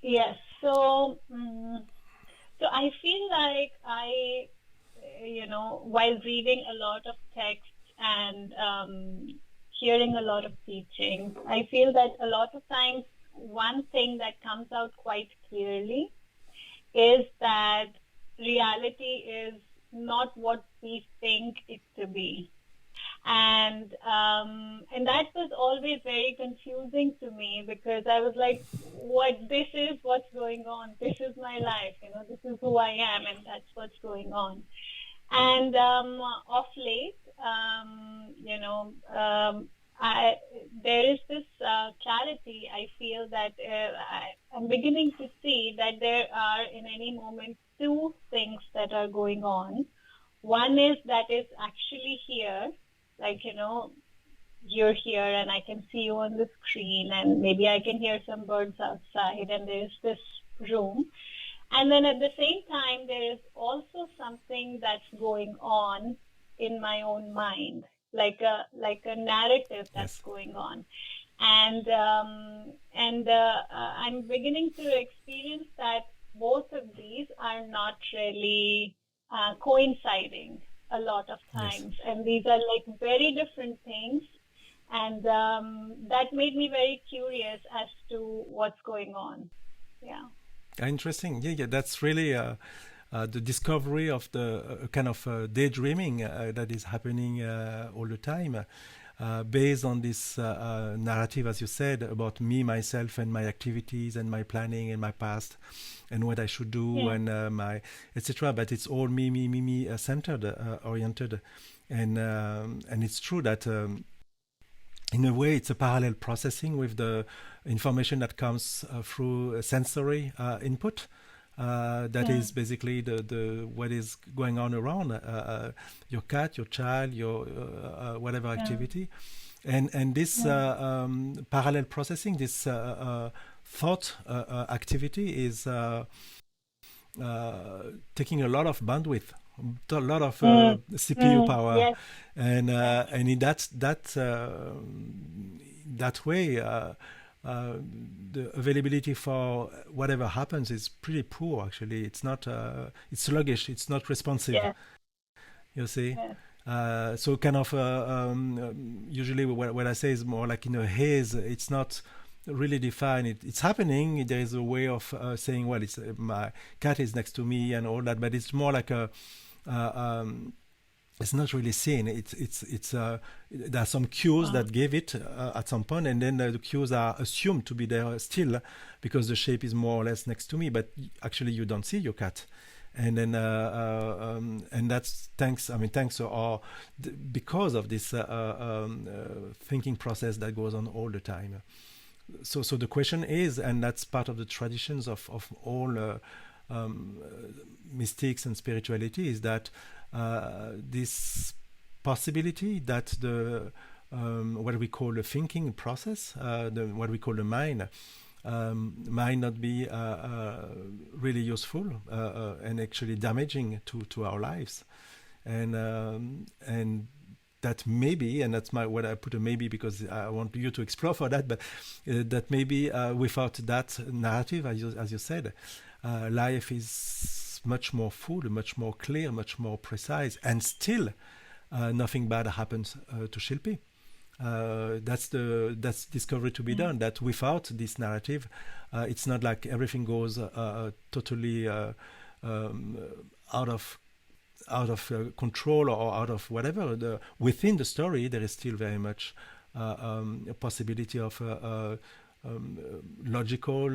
Yes. So, so I feel like while reading a lot of text and hearing a lot of teaching, I feel that a lot of times one thing that comes out quite clearly is that reality is not what we think it to be. And that was always very confusing to me because I was like, what this is what's going on, this is my life, this is who I am, and that's what's going on. And of late, I, there is this clarity. I feel that I'm beginning to see that there are in any moment two things that are going on. One is that is actually here, like, you're here and I can see you on the screen, and maybe I can hear some birds outside, and there's this room. And then at the same time, there is also something that's going on in my own mind, like a narrative that's Yes. going on. And I'm beginning to experience that both of these are not really coinciding a lot of Yes. times, and these are like very different things. And that made me very curious as to what's going on. Yeah. Interesting. Yeah, yeah. That's really the discovery of the kind of daydreaming that is happening all the time, based on this narrative, as you said, about me, myself, and my activities, and my planning, and my past, and what I should do, Yeah. and my etc. But it's all me, me, me, me centered, oriented, and it's true that. In a way, it's a parallel processing with the information that comes through sensory input. That Yeah. is basically the what is going on around your cat, your child, your whatever Yeah. activity, and this Yeah. parallel processing, this thought activity is taking a lot of bandwidth, a lot of CPU power, Yes. Yes. and in that way, the availability for whatever happens is pretty poor. Actually, it's not. It's sluggish. It's not responsive. Yes. You see. Yes. So kind of usually what I say is more like in a haze. It's not really defined. It's happening. There is a way of saying, well, it's my cat is next to me and all that, but it's more like a uh, um, it's not really seen. It's there are some cues Wow. that give it at some point, and then the cues are assumed to be there still because the shape is more or less next to me, but actually you don't see your cat. And then and that's thanks. I mean, thanks or because of this thinking process that goes on all the time. So the question is, and that's part of the traditions of all mystics and spirituality, is that this possibility that the what we call the thinking process, what we call the mind, might not be really useful and actually damaging to our lives, and that maybe, and that's my what I put a maybe because I want you to explore for that, but that maybe without that narrative, as you said, life is much more full, much more clear, much more precise, and still nothing bad happens to Shilpi. That's discovery to be Yeah. done. That without this narrative, it's not like everything goes totally um, out of control or out of whatever. Within the story, there is still very much a possibility of logical,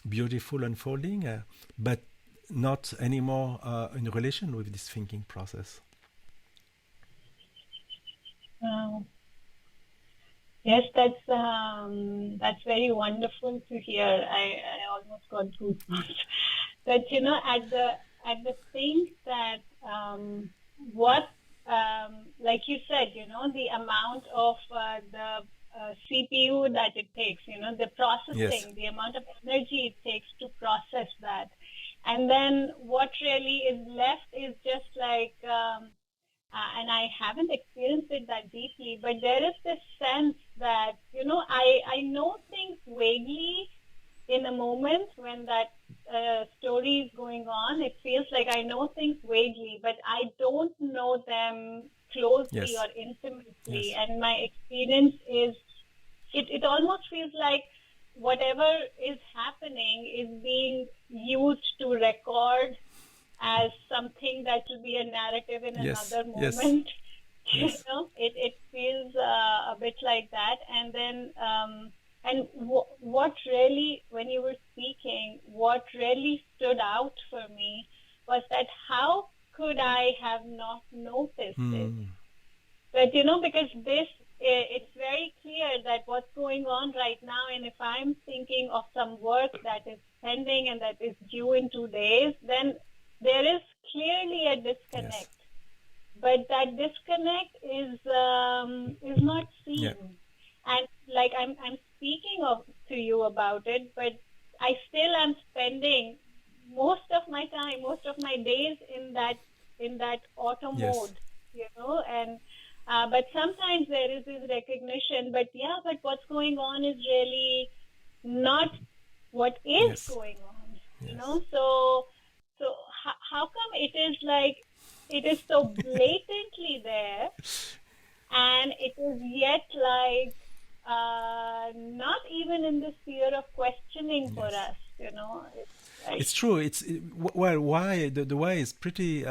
beautiful unfolding, but not anymore in relation with this thinking process. Wow. Yes, that's very wonderful to hear. I almost got goosebumps. But at the thing that what like you said, the amount of the CPU that it takes, the Yes. processing, the amount of energy it takes to process that, and then what really is left is just like and I haven't experienced it that deeply, but there is this sense that, I know things vaguely, in a moment when that story is going on, it feels like I know things vaguely, but I don't know them closely Yes. or intimately. Yes. And my experience is, it almost feels like whatever is happening is being used to record as something that will be a narrative in Yes. another Yes. moment. Yes. It feels a bit like that. And then, and what really, when you were speaking, what really stood out for me was that how could I have not noticed it? Hmm. But because it's very clear that what's going on right now, and if I'm thinking of some work that is pending and that is due in 2 days, then there is clearly a Yes. disconnect. But that disconnect is not Yeah. seen. And like I'm speaking to you about it, but I still am spending most of my time, most of my days in that auto Yes. mode, and but sometimes there is this recognition, but yeah, but what's going on is really not what is Yes. going on, Yes. so how come it is like it is so blatantly there, and it is yet like not even in the sphere of questioning for Yes. us, it's like It's true. Well, why the why is pretty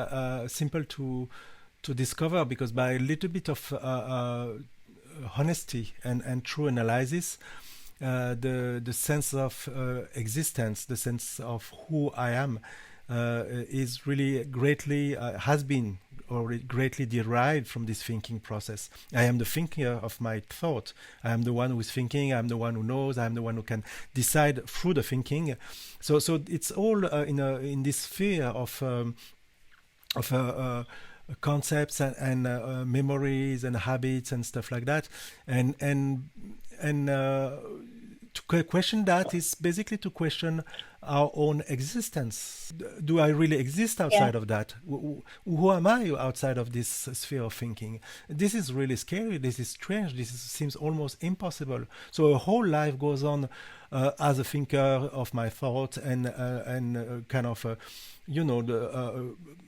simple to discover, because by a little bit of honesty and true analysis, the sense of existence, the sense of who I am, is really greatly has been or greatly derived from this thinking process. I am the thinker of my thought. I am the one who is thinking. I am the one who knows. I am the one who can decide through the thinking. So it's all in this sphere of concepts and memories and habits and stuff like that, and to question that is basically to question our own existence. Do I really exist yeah. outside of that? Who am I outside of this sphere of thinking? This is really scary. This is strange. Seems almost impossible. So a whole life goes on as a thinker of my thought and kind of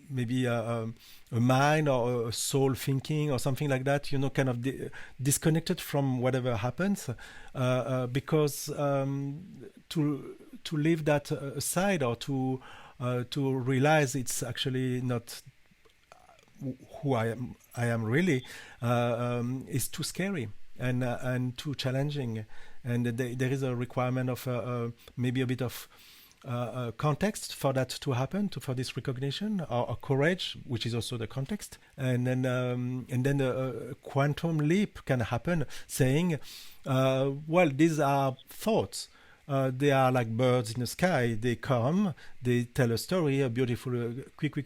maybe a mind or a soul thinking or something like that, kind of disconnected from whatever happens, because to leave that aside, or to realize it's actually not who I am really, is too scary and too challenging, and there is a requirement of maybe a bit of context for that to happen, for this recognition, or courage, which is also the context, and then a quantum leap can happen, saying, well, these are thoughts. They are like birds in the sky. They come, they tell a story, a beautiful, quick,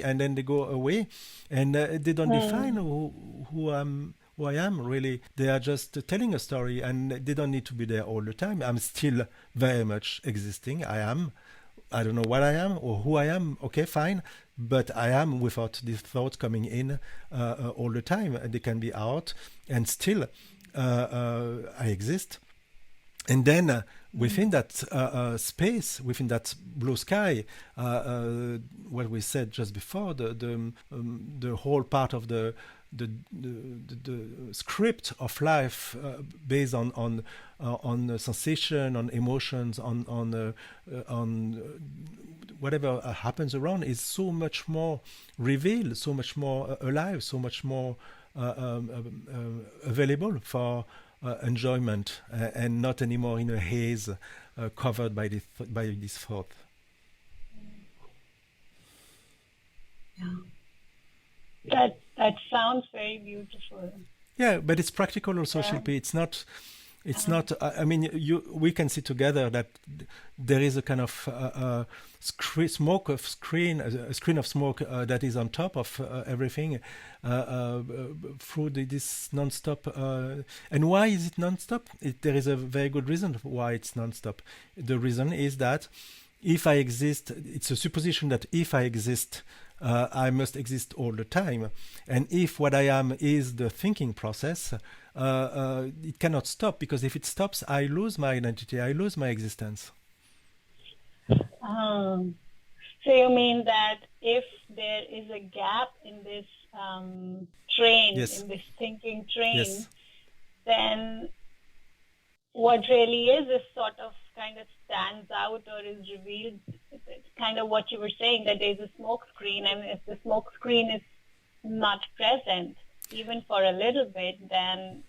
and then they go away, and they don't define Hmm. who I am really. They are just telling a story, and they don't need to be there all the time. I'm still very much existing. I don't know what I am or who I am. Okay, fine, but I am without these thoughts coming in all the time. They can be out, and still I exist. And then within that space, within that blue sky, what we said just before, the whole part of the script of life, based on sensation, on emotions, on whatever happens around, is so much more revealed, so much more alive, so much more available for enjoyment, and not anymore in a haze, covered by this thought. That sounds very beautiful. Yeah, but it's practical also, Yeah. Shilpi. It's not. It's Uh, not. I mean, we can see together that there is a kind of smoke of screen, a screen of smoke that is on top of everything, through this non-stop. And why is it non-stop? There is a very good reason why it's non-stop. The reason is that if I exist, it's a supposition that if I exist, I must exist all the time. And if what I am is the thinking process, it cannot stop, because if it stops, I lose my identity, I lose my existence. Um, so you mean that if there is a gap in this train, Yes, in this thinking train, yes, then what really is sort of kind of stands out or is revealed. It's kind of what you were saying, that there's a smoke screen, and if the smoke screen is not present, even for a little bit, then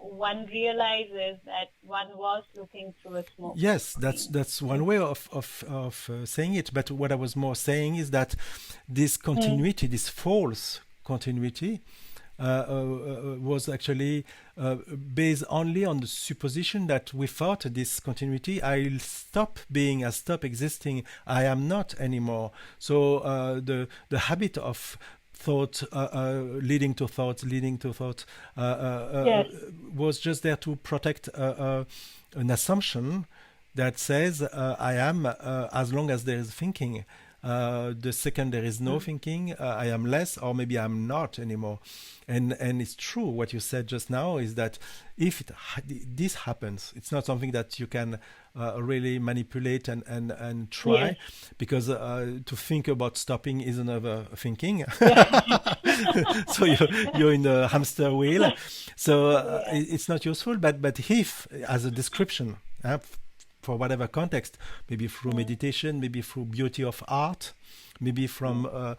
one realizes that one was looking through a smoke yes. screen. That's one Mm. way of saying it. But what I was more saying is that this Mm. continuity, this false continuity, was actually based only on the supposition that without this continuity, I'll stop being, I stop existing, I am not anymore. So the habit of thought leading to thought, leading to thought, Yes. was just there to protect an assumption that says I am as long as there is thinking. The second there is no Mm. thinking, I am less, or maybe I'm not anymore. And it's true what you said just now is that if this happens, it's not something that you can really manipulate and Yes. try, because to think about stopping is another thinking. Yeah. So you're in a hamster wheel. So Yeah. it's not useful. But if, as a description, for whatever context, maybe through Mm. meditation, maybe through beauty of art, maybe from Mm.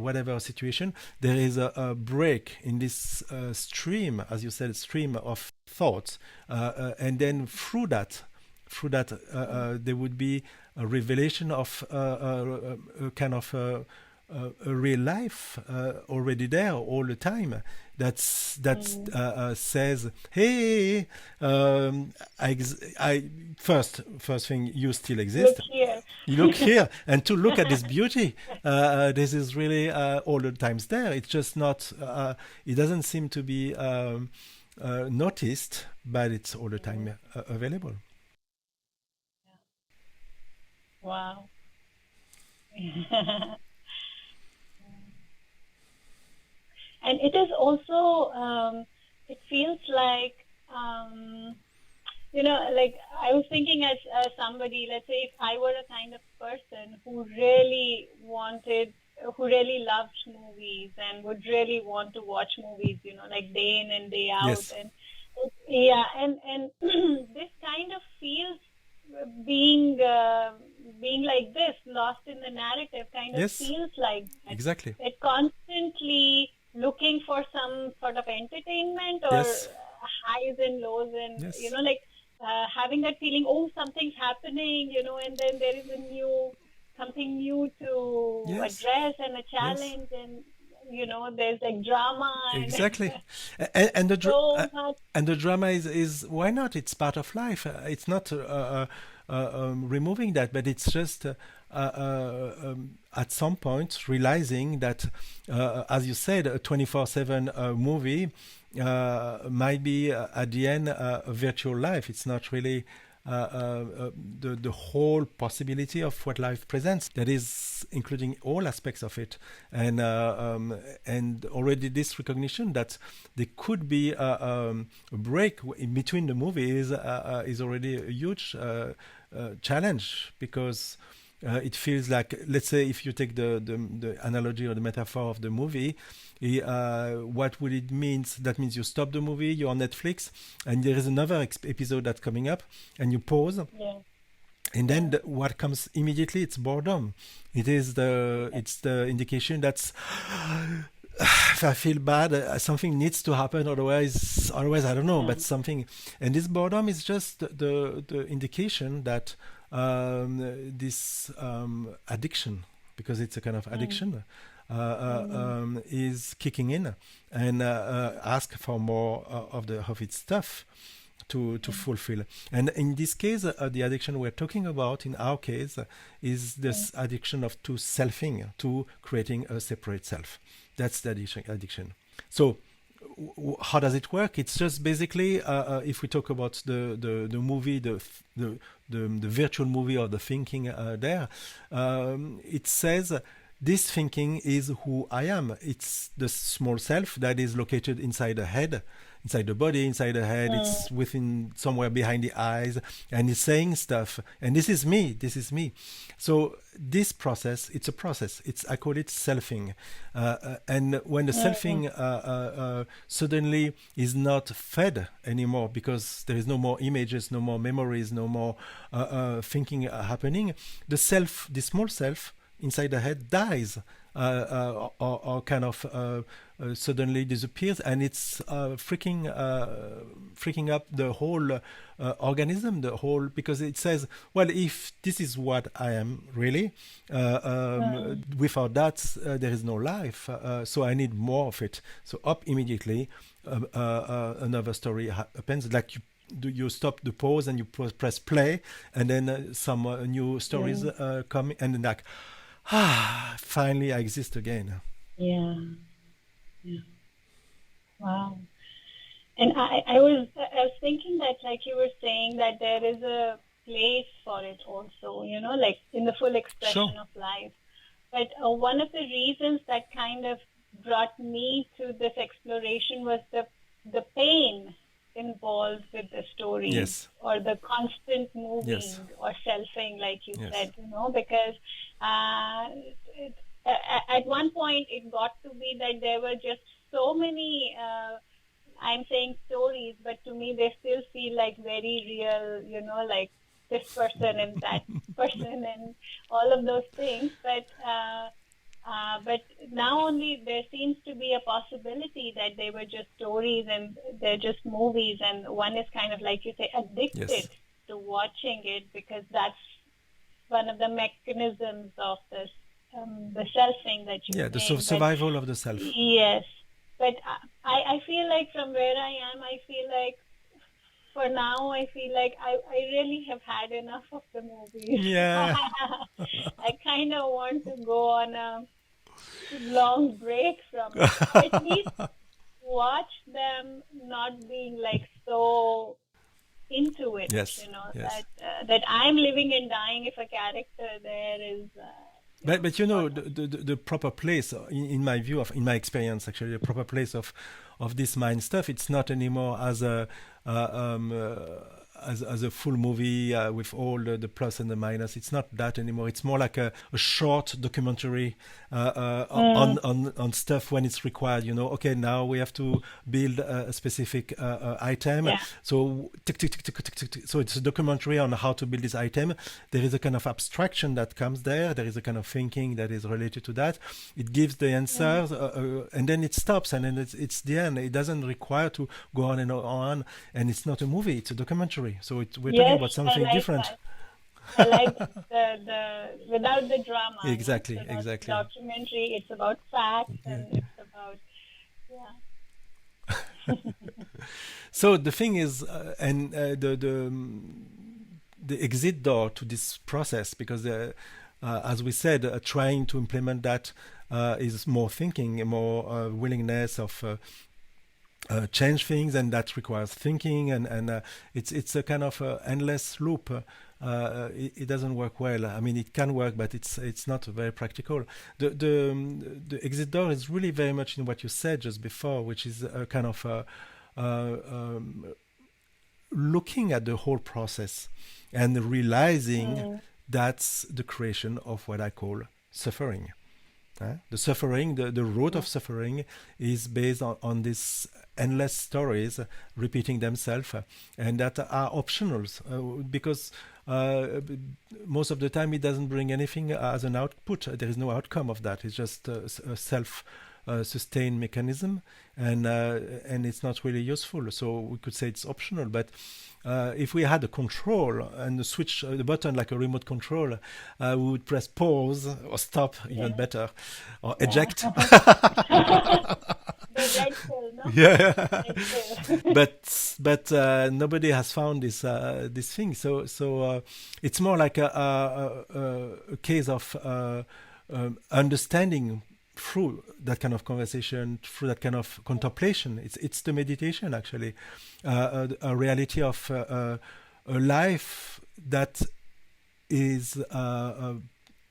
whatever situation, there is a break in this stream, as you said, stream of thoughts, and then Mm. there would be a revelation of a kind of a real life already there all the time. That Mm. says, "Hey, I first thing, you still Look exist. here. You look here, and to look at this beauty, this is really all the times there. It's just not. It doesn't seem to be noticed, but it's all the Mm. time available." Wow. And it is also, it feels like, um, like I was thinking as somebody, let's say if I were a kind of person who really loved movies and would really want to watch movies, like day in and day out. Yes. And yeah, and this kind of feels being, being like this, lost in the narrative, kind of Yes. feels like that. Exactly. It constantly looking for some sort of entertainment or Yes. highs and lows, and Yes. like having that feeling, oh, something's happening, and then there is something new to Yes. address and a Yes. challenge, and there's like drama and Exactly. And so much. and the drama is why not? It's part of life. It's not removing that, but it's just at some point realizing that, as you said, a 24/7 movie might be at the end a virtual life. It's not really the whole possibility of what life presents. That is including all aspects of it, and already this recognition that there could be a break in between the movies is already a huge challenge, because it feels like, let's say, if you take the analogy or the metaphor of the movie, what would it mean? That means you stop the movie, you're on Netflix, and there is another episode that's coming up, and you pause, Yeah. and then Yeah. what comes immediately? It's boredom. It's the indication that's if I feel bad, something needs to happen. Otherwise, I don't know. Yeah. But something, and this boredom is just the indication that this addiction, because it's a kind of Mm. addiction, Mm. is kicking in, and ask for more of its stuff to Mm. fulfill. And in this case, the addiction we're talking about, in our case, is Mm. this addiction of to selfing, to creating a separate self. That's the addiction. So, how does it work? It's just basically, if we talk about the movie, the virtual movie or the thinking there, it says this thinking is who I am. It's the small self that is located inside the head. inside the body, inside the head. Mm, It's within somewhere behind the eyes, and it's saying stuff. And this is me. This is me. So this process, it's a process. It's I call it selfing. And when the mm, selfing suddenly is not fed anymore because there is no more images, no more memories, no more thinking happening, the self, the small self inside the head dies, or kind of suddenly disappears, and it's freaking up the whole organism, the whole, because it says, well, if this is what I am really, mm. without that there is no life, so I need more of it. So up immediately, another story happens, like you stop the pause and you press play, and then some new stories Yeah. come, and then like, ah, finally I exist again. Yeah. Yeah. Wow. And I was thinking that, like you were saying, that there is a place for it also, like in the full Sure. expression of life. But one of the reasons that kind of brought me to this exploration was the pain involved with the stories, Yes. or the constant Yes. moving or selfing, like you Yes. said, because uh, at one point it got to be that there were just so many. I'm saying stories, but to me they still feel like very real, like this person and that person and all of those things. But now only there seems to be a possibility that they were just stories and they're just movies, and one is kind of, like you say, addicted Yes. to watching it because that's one of the mechanisms of this, the selfing that you're Yeah, the saying. But survival of the self. yes, but I feel like from where I am, I feel like for now, I feel like I really have had enough of the movies. Yeah. I kind of want to go on a long break from it, or at least watch them not being like so into it, Yes. that Yes. that I'm living and dying if a character there is, But you know sort of. the proper place, in my view, of in my experience, actually the proper place of this mind stuff, it's not anymore as a uh, um, uh, as a full movie with all the plus and the minus. It's not that anymore. It's more like a short documentary Mm, on stuff when it's required. Okay, now we have to build a specific item. yeah, So tick, tick, tick, tick, tick, tick, tick. So it's a documentary on how to build this item. There is a kind of abstraction that comes there. There is a kind of thinking that is related to that. It gives the mm, answers, and then it stops, and then it's the end. It doesn't require to go on and on. And it's not a movie; it's a documentary. So we're talking yes, about I something like different. that. I like that, the without the drama, Exactly, so not the exactly. documentary. It's about facts, Yeah. and it's about, yeah. So the thing is, and the exit door to this process, because as we said, trying to implement that is more thinking, more willingness of change things, and that requires thinking, and it's a kind of endless loop. It doesn't work well. I mean, it can work, but it's not very practical. The exit door is really very much in what you said just before, which is a kind of uh, um, looking at the whole process and realizing Mm, that's the creation of what I call suffering. The suffering, the root mm, of suffering, is based on these endless stories repeating themselves, and that are optionals, because most of the time it doesn't bring anything as an output. There is no outcome of that. It's just a self sustained mechanism, and it's not really useful. So we could say it's optional, but if we had a control and a switch, the button like a remote control, we would press pause or stop, even yeah, better, or yeah. eject. The red pill, no? Yeah, Red pill. but nobody has found this thing. So it's more like a case of understanding through that kind of conversation, through that kind of contemplation. It's the meditation, actually, a reality of a life that is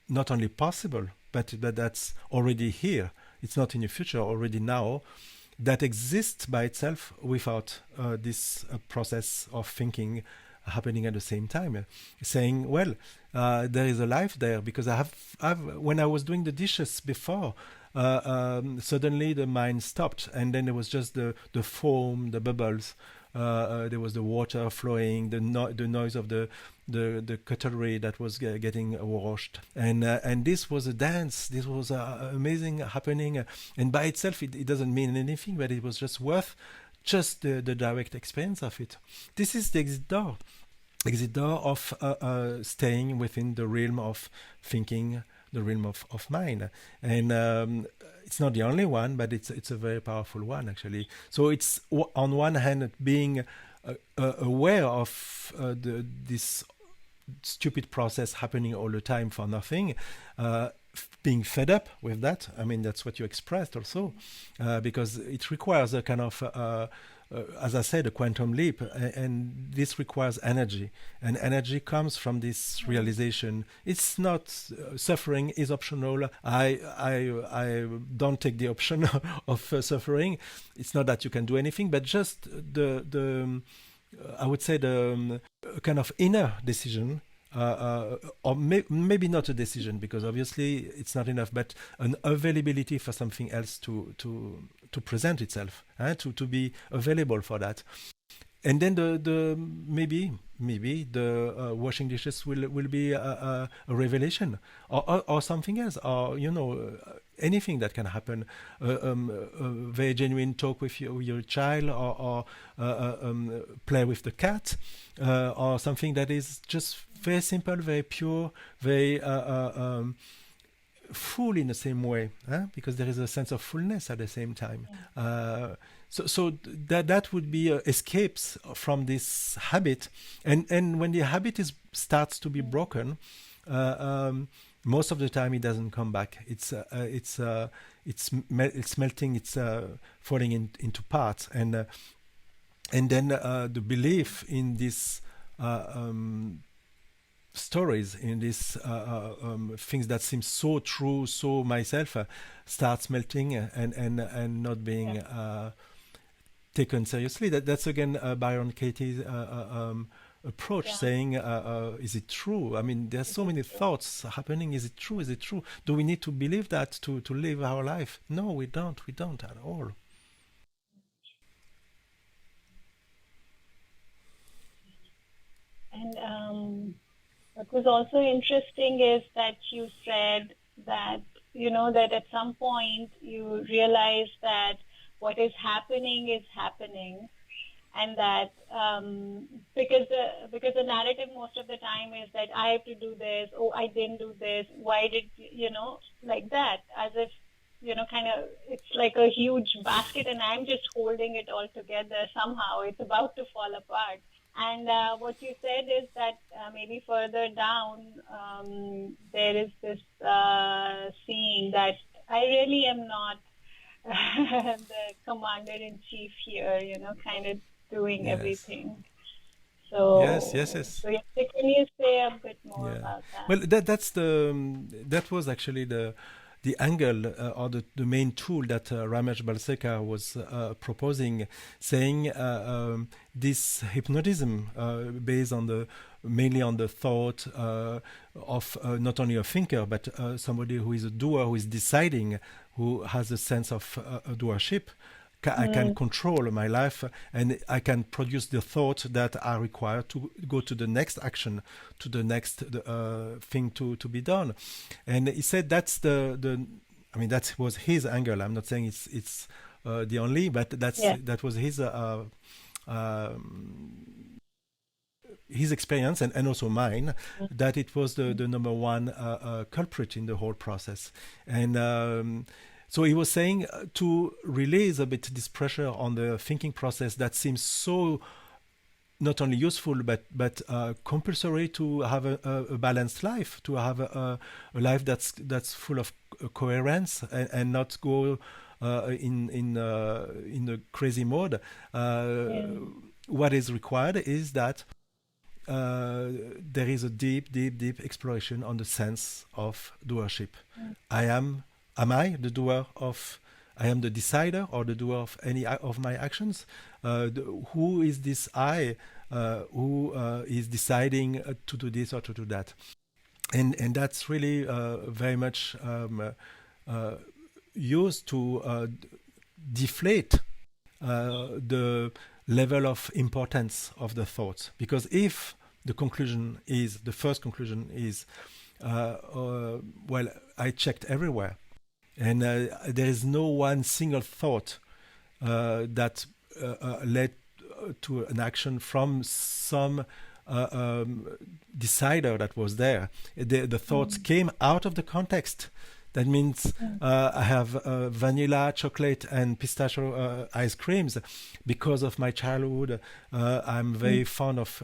not only possible, but that's already here. It's not in the future, already now. that exists by itself without this process of thinking happening at the same time. Saying, well, there is a life there because when I was doing the dishes before, suddenly the mind stopped, and then there was just the foam, the bubbles. There was the water flowing, the noise of the cutlery that was getting washed, and this was a dance. This was amazing happening, and by itself it doesn't mean anything, but it was just worth just the direct experience of it. This is the exit door of staying within the realm of thinking, the realm of mind. And it's not the only one, but it's a very powerful one, actually. So it's on one hand being aware of this stupid process happening all the time for nothing, being fed up with that. I mean, that's what you expressed also, because it requires a kind of as I said, a quantum leap, and this requires energy, and energy comes from this realization. It's not suffering is optional. I don't take the option of suffering. It's not that you can do anything, but just the I would say the kind of inner decision. Or maybe not a decision, because obviously it's not enough, but an availability for something else to present itself, to be available for that. And then the maybe the washing dishes will be a revelation, or something else, or anything that can happen. A very genuine talk with your child, or play with the cat, or something that is just very simple, very pure, very full in the same way, because there is a sense of fullness at the same time. So that would be escapes from this habit, and when the habit starts to be broken, most of the time it doesn't come back. It's melting, it's falling into parts, and then the belief in this. Stories, in these things that seem so true, so myself, starts melting, and not being taken seriously. That's again Byron Katie's approach, saying, is it true? I mean, there's so many thoughts happening. Is it true? Is it true? Do we need to believe that to live our life? No, we don't. We don't at all. And what was also interesting is that you said that, that at some point you realize that what is happening is happening, and that because the narrative most of the time is that I have to do this, oh, I didn't do this, why did, like that, as if, kind of, it's like a huge basket and I'm just holding it all together. Somehow it's about to fall apart. And what you said is that maybe further down, there is this scene that I really am not the commander-in-chief here, kind of doing Yes. everything. Yes. Yes. So, Yes. can you say a bit more Yeah. about that? Well, that was actually the angle, or the main tool that Ramesh Balsekar was proposing, saying this hypnotism based on mainly on the thought of not only a thinker, but somebody who is a doer, who is deciding, who has a sense of doership. I can control my life, and I can produce the thought that are required to go to the next action, to the next thing to be done. And he said that's I mean, that was his angle. I'm not saying it's the only, but that was his experience, and also mine, that it was the number one culprit in the whole process. And so he was saying to release a bit this pressure on the thinking process that seems so not only useful, but compulsory, to have a balanced life, to have a life that's full of coherence, and not go in a crazy mode. What is required is that there is a deep exploration on the sense of doership. Am I the doer of I am the decider or the doer of any of my actions. Who is this I who is deciding to do this or to do that? And that's really very much used to deflate the level of importance of the thoughts. Because if the first conclusion is, well, I checked everywhere, and there is no one single thought that led to an action from some decider that was there. The thoughts came out of the context. That means I have vanilla, chocolate, and pistachio ice creams because of my childhood. I'm very fond of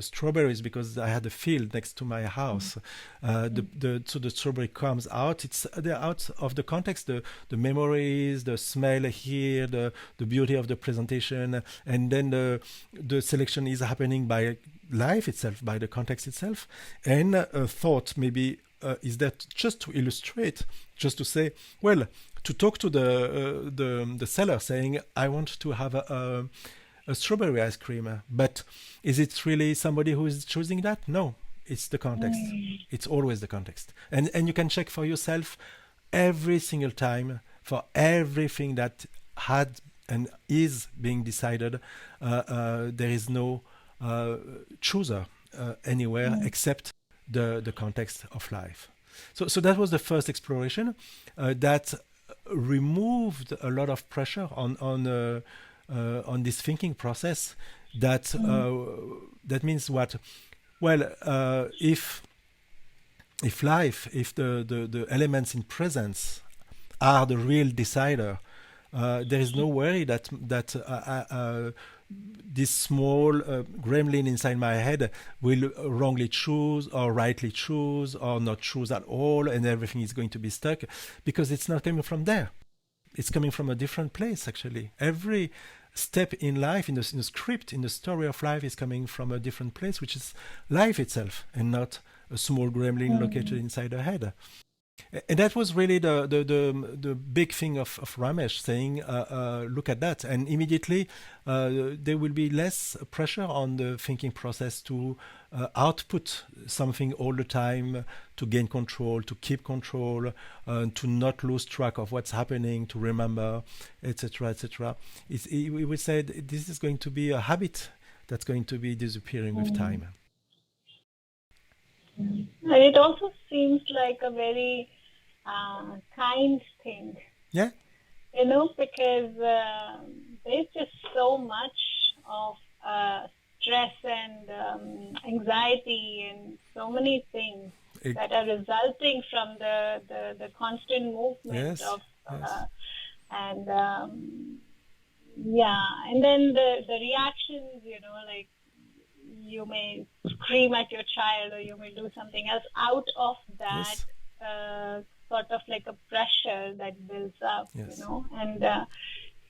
strawberries because I had a field next to my house. So the strawberry comes out. They're out of the context. The memories, the smell here, the beauty of the presentation, and then the selection is happening by life itself, by the context itself, and a thought maybe. Is that just to illustrate, just to say, well, to talk to the seller saying, I want to have a strawberry ice cream, but is it really somebody who is choosing that? No, it's the context. It's always the context. And you can check for yourself every single time for everything that had and is being decided. There is no chooser anywhere except the context of life. So that was the first exploration that removed a lot of pressure on this thinking process. That means what? Well, if the elements in presence are the real decider, there is no worry that this small gremlin inside my head will wrongly choose or rightly choose or not choose at all, and everything is going to be stuck, because it's not coming from there. It's coming from a different place, actually. Every step in life, in the script, in the story of life, is coming from a different place, which is life itself, and not a small gremlin located inside her head. And that was really the big thing of Ramesh, saying, look at that. And immediately there will be less pressure on the thinking process to output something all the time, to gain control, to keep control, to not lose track of what's happening, to remember, etc., etc. We would say this is going to be a habit that's going to be disappearing with time. And it also seems like a very kind thing. Yeah. Because there's just so much of stress and anxiety and so many things that are resulting from the constant movement of and and then the reactions, like you may scream at your child or you may do something else out of that sort of like a pressure that builds up, and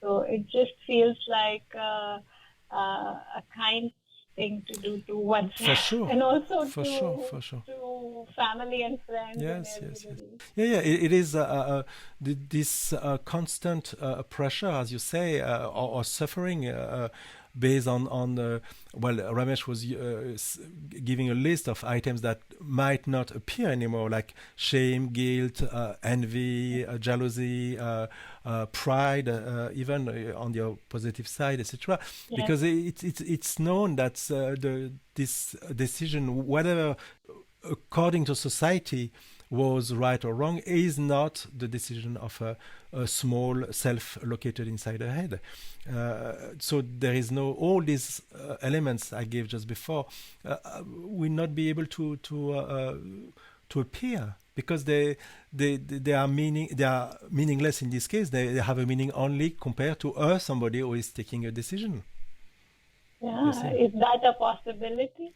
so it just feels like a kind thing to do to oneself, sure. And also for sure. to family and friends. Yes. Yeah, it is this constant pressure, as you say, or suffering based on Ramesh was giving a list of items that might not appear anymore, like shame, guilt, envy, jealousy, pride, even on the positive side, etc. Because it's known that this decision, whatever according to society was right or wrong, is not the decision of a small self located inside her head. So there is all these elements I gave just before will not be able to appear, because they are meaningless in this case. They have a meaning only compared to somebody who is taking a decision. Yeah, is that a possibility?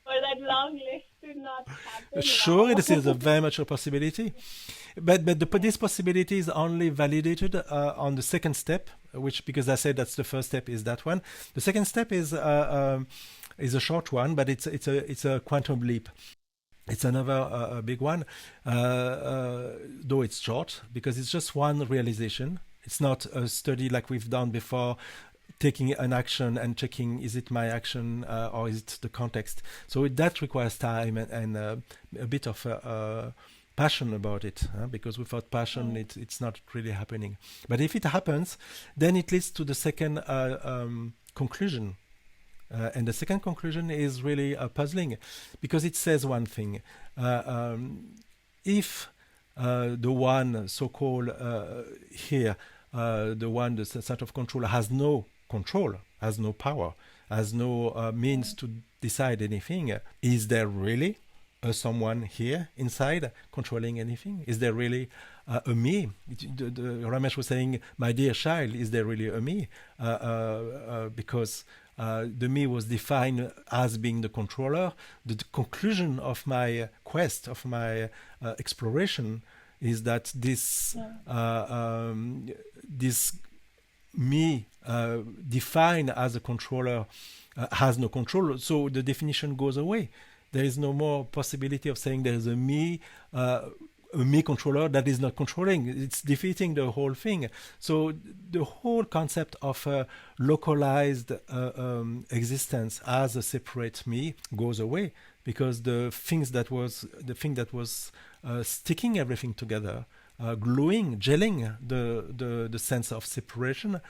For that long list to not happen? Sure, it is very much a possibility. But this possibility is only validated on the second step, which, because I said that's the first step, is that one. The second step is a short one, but it's a quantum leap. It's another big one, though it's short because it's just one realization. It's not a study like we've done before, taking an action and checking is it my action or is it the context. So that requires time and a bit of passion about it, because without passion, it's not really happening. But if it happens, then it leads to the second conclusion. And the second conclusion is really puzzling because it says one thing. If the one so-called here, the one, the set of control, has no control, has no power, has no means to decide anything, is there really someone here inside controlling anything? Is there really a me? Ramesh was saying, my dear child, is there really a me? Because the me was defined as being the controller. The conclusion of my quest, of my exploration, is that this me defined as a controller has no control. So the definition goes away. There is no more possibility of saying there is a me controller that is not controlling. It's defeating the whole thing. So the whole concept of localized existence as a separate me goes away because the thing that was sticking everything together, gluing, gelling the sense of separation,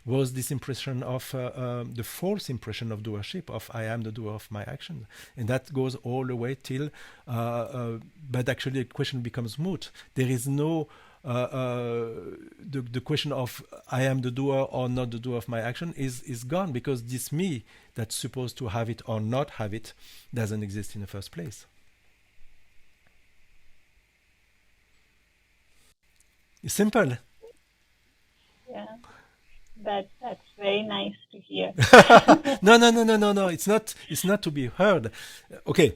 was this impression of the false impression of doership, of I am the doer of my action. And that goes all the way till, but actually the question becomes moot. There is no, the question of I am the doer or not the doer of my action is gone because this me that's supposed to have it or not have it doesn't exist in the first place. It's simple. Yeah. That's very nice to hear. No. It's not to be heard. Okay,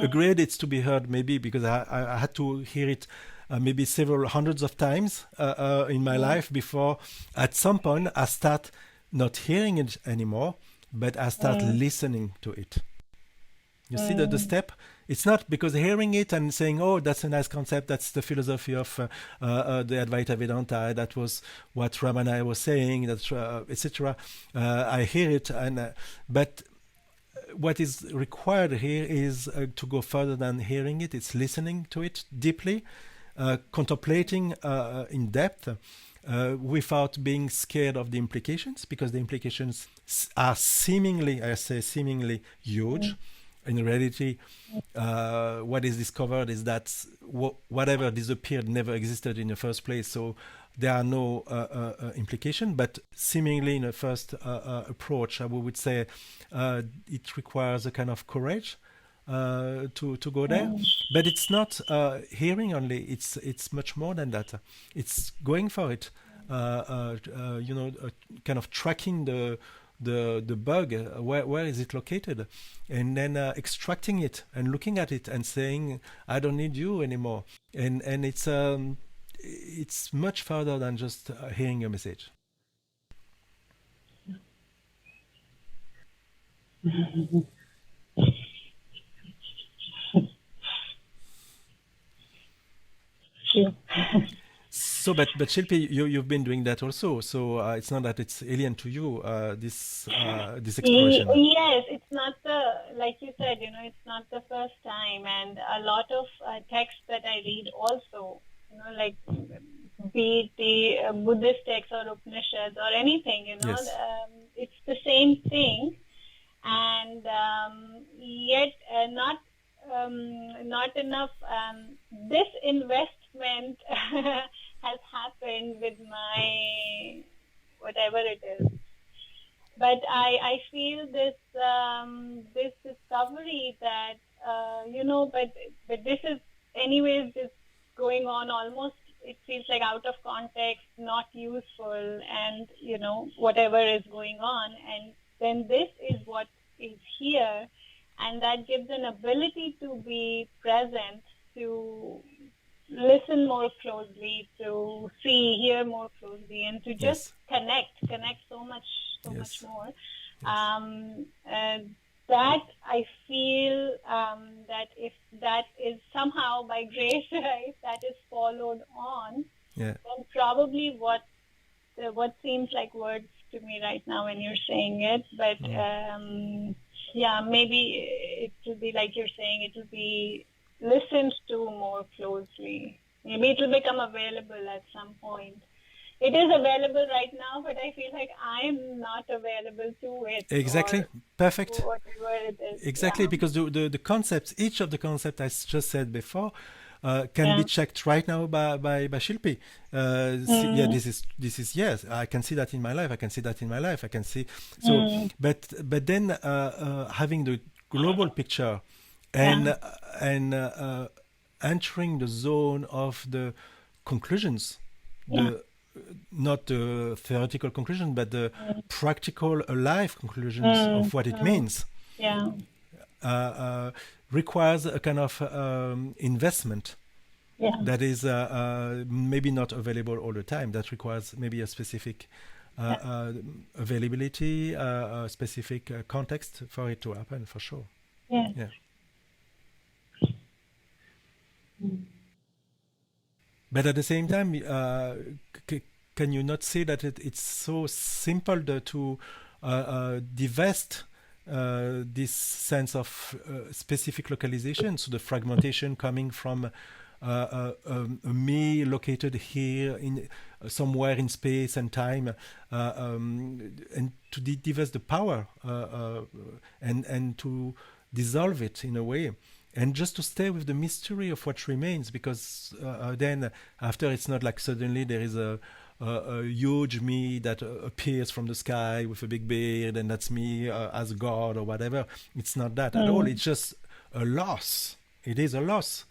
agreed. It's to be heard maybe because I had to hear it maybe several hundreds of times in my life before at some point I start not hearing it anymore, but I start listening to it. You see the step? It's not because hearing it and saying, oh, that's a nice concept, that's the philosophy of the Advaita Vedanta, that was what Ramana was saying, that's etc. I hear it, but what is required here is to go further than hearing it. It's listening to it deeply, contemplating in depth, without being scared of the implications, because the implications are seemingly, I say seemingly, huge. In reality, what is discovered is that whatever disappeared never existed in the first place. So there are no implications, but seemingly in the first approach, we would say it requires a kind of courage to go there. But it's not hearing only. It's much more than that. It's going for it. Kind of tracking the bug, where is it located, and then extracting it and looking at it and saying, I don't need you anymore. And it's much further than just hearing a message. So, but Shilpi, you've been doing that also. So it's not that it's alien to you. This exploration. Yes, it's not like you said, it's not the first time, and a lot of texts that I read also, like be it the Buddhist texts or Upanishads or anything, Yes. It's the same thing, and yet not enough disinvestment has happened with my whatever it is. But I feel this discovery that but this is anyways just going on almost, it feels like out of context, not useful, and whatever is going on, and then this is what is here, and that gives an ability to be present, to listen more closely, to see, hear more closely, and to just connect so much more. that I feel that if that is somehow by grace, if that is followed on, Yeah. then probably what seems like words to me right now when you're saying it, but yeah, maybe it will be like you're saying, it will be listened to more closely. Maybe it will become available at some point. It is available right now, but I feel like I'm not available to it Exactly. or Perfect. whatever it is. Exactly, Yeah. because the concepts, each of the concepts I just said before, can be Yeah. checked right now by Shilpi. Yeah, Mm, this is yes. I can see that in my life. I can see that in my life. I can see. So, mm, but then having the global picture yeah. and entering the zone of the conclusions, Yeah. the not the theoretical conclusion, but the Mm, practical, alive conclusions of what it mm, means yeah. uh, requires a kind of investment Yeah. that is maybe not available all the time. That requires maybe a specific Yeah. availability, a specific context for it to happen, for sure. Yeah. Yeah. Mm. But at the same time, can you not say that it's so simple to divest this sense of specific localization, so the fragmentation coming from a me located here in somewhere in space and time, and to divest the power and to dissolve it in a way, and just to stay with the mystery of what remains, because then after it's not like suddenly there is a huge me that appears from the sky with a big beard and that's me as God or whatever. It's not that at all. Mm. It's just a loss. It is a loss.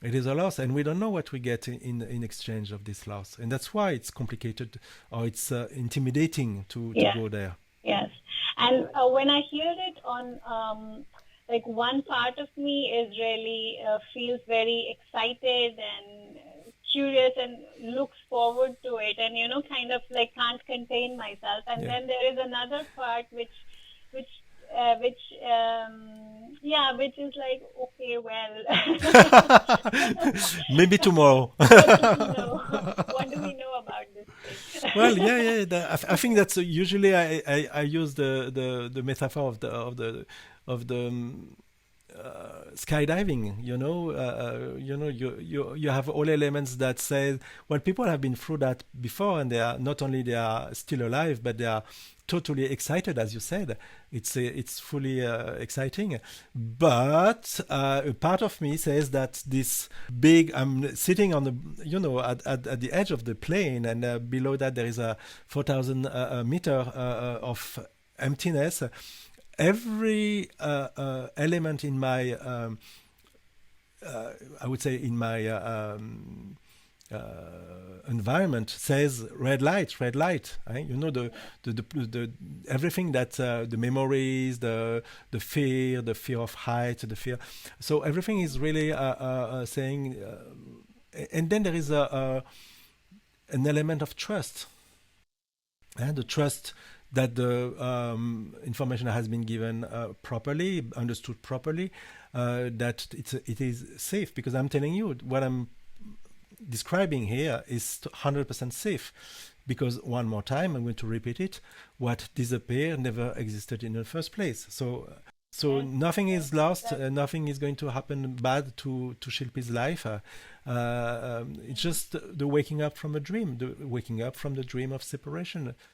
It is a loss, and we don't know what we get in exchange of this loss, and that's why it's complicated, or it's intimidating to Yeah. go there. Yes. And when I hear it on, like one part of me is really feels very excited and curious and looks forward to it, and kind of like can't contain myself. And Yeah. then there is another part which, which, yeah, which is like, okay, well, Maybe tomorrow. what do we know? What do we know about this Well, thing? yeah, yeah. I think that's usually I use the metaphor of the skydiving. You have all elements that say, well, people have been through that before, and they are not only they are still alive, but they are totally excited, as you said. It's fully exciting, but a part of me says that this big, I'm sitting on the at the edge of the plane, and below that there is a 4,000 meter of emptiness. Every element in my I would say in my environment says red light. Right? The everything that the memories, the fear of height, the fear. So everything is really saying, and then there is an element of trust, and the trust that the information has been given properly, understood properly, that it is safe, because I'm telling you what I'm describing here is 100% safe, because one more time I'm going to repeat it: what disappeared never existed in the first place. So Yes, nothing yes, is lost, that's nothing is going to happen bad to Shilpi's life. It's just the waking up from a dream, the waking up from the dream of separation.